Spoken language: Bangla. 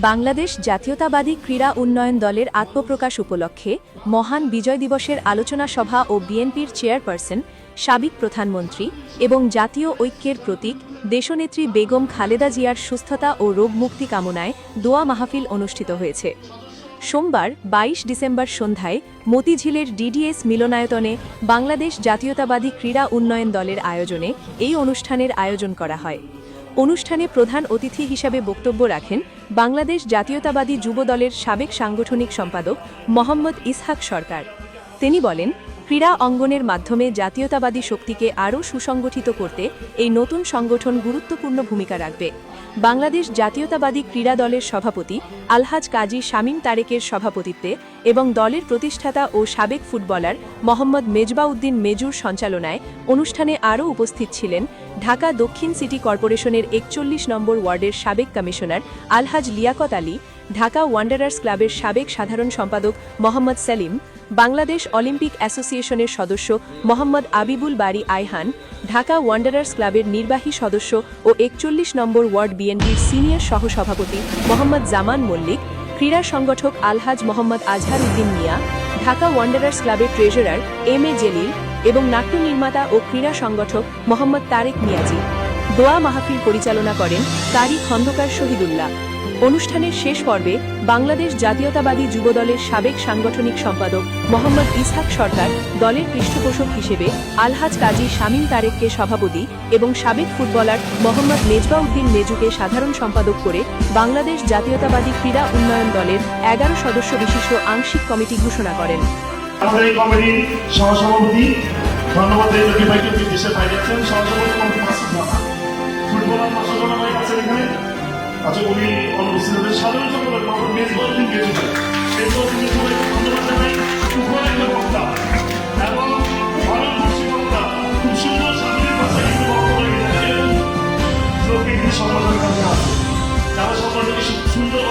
বাংলাদেশ জাতীয়তাবাদী ক্রীড়া উন্নয়ন দলের আত্মপ্রকাশ উপলক্ষে মহান বিজয় দিবসের আলোচনা সভা ও বিএনপির চেয়ারপারসন, সাবেক প্রধানমন্ত্রী এবং জাতীয় ঐক্যের প্রতীক দেশনেত্রী বেগম খালেদা জিয়ার সুস্থতা ও রোগমুক্তি কামনায় দোয়া মাহফিল অনুষ্ঠিত হয়েছে। সোমবার ২২ ডিসেম্বর সন্ধ্যায় মতিঝিলের ডিডিএস মিলনায়তনে বাংলাদেশ জাতীয়তাবাদী ক্রীড়া উন্নয়ন দলের আয়োজনে এই অনুষ্ঠানের আয়োজন করা হয়। অনুষ্ঠানে প্রধান অতিথি হিসাবে বক্তব্য রাখেন বাংলাদেশ জাতীয়তাবাদী যুব দলের সাবেক সাংগঠনিক সম্পাদক মোহাম্মদ ইসহাক সরকার। তিনি বলেন, ক্রীড়া অঙ্গনের মাধ্যমে জাতীয়তাবাদী শক্তিকে আরও সুসংগঠিত করতে এই নতুন সংগঠন গুরুত্বপূর্ণ ভূমিকা রাখবে। বাংলাদেশ জাতীয়তাবাদী ক্রীড়া দলের সভাপতি আলহাজ কাজী শামীম তারেকের সভাপতিত্বে এবং দলের প্রতিষ্ঠাতা ও সাবেক ফুটবলার মোহাম্মদ মেজবাউদ্দিন মেজুর সঞ্চালনায় অনুষ্ঠানে আরও উপস্থিত ছিলেন ঢাকা দক্ষিণ সিটি কর্পোরেশনের ৪১ নম্বর ওয়ার্ডের সাবেক কমিশনার আলহাজ লিয়াকত আলী, ঢাকা ওয়ান্ডারার্স ক্লাবের সাবেক সাধারণ সম্পাদক মোহাম্মদ সেলিম, বাংলাদেশ অলিম্পিক অ্যাসোসিয়েশনের সদস্য মোহাম্মদ আবিবুল বারী আয়হান, ঢাকা ওয়ান্ডারার্স ক্লাবের নির্বাহী সদস্য ও ৪১ নম্বর ওয়ার্ড বিএনপির সিনিয়র সহসভাপতি মোহাম্মদ জামান মল্লিক, ক্রীড়া সংগঠক আলহাজ মোহাম্মদ আজহার উদ্দিন মিয়া, ঢাকা ওয়ান্ডারার্স ক্লাবের ট্রেজারার এম.এ. জলিল এবং নাট্য নির্মাতা ও ক্রীড়া সংগঠক মোহাম্মদ তারেক মিয়াজি। দোয়া মাহফিল পরিচালনা করেন কারি খন্দকার শহীদুল্লাহ। অনুষ্ঠানের শেষ পর্বে বাংলাদেশ জাতীয়তাবাদী যুবদলের সাবেক সাংগঠনিক সম্পাদক মোহাম্মদ ইসহাক সরকার দলের পৃষ্ঠপোষক হিসেবে আলহাজ কাজী শামীম তারেককে সভাপতি এবং সাবেক ফুটবলার মোহাম্মদ মেজবাউদ্দিন মেজুকে সাধারণ সম্পাদক করে বাংলাদেশ জাতীয়তাবাদী ক্রীড়া উন্নয়ন দলের ১১ সদস্য বিশিষ্ট আংশিক কমিটি ঘোষণা করেন। আমাদের এই কমিটির সহসভাপতি ধন্যবাদ ভাইকে বিদেশে পাঠিয়েছেন। সহসভাপতি কমিটি মাসুদ রানা, ফুটবলার মাসুদ রানা ভাই আছেন এখানে। আচ্ছা, উনি অনুপস্থিত হবেন। সাধারণ সম্পাদক মোহাম্মদ মেজবাউদ্দিন মেজু ভাই, মেজবাউদ্দিন মেজু ভাইকে ধন্যবাদ জানাই। উপর একটা বক্তা এবং ভালো খুশি বক্তা, খুব সুন্দর সামনের ভাষায় কিন্তু বক্তব্য রেখেছেন। লোকে কিন্তু সম্পাদকের কাছে আছে, যারা সম্পাদক সুন্দর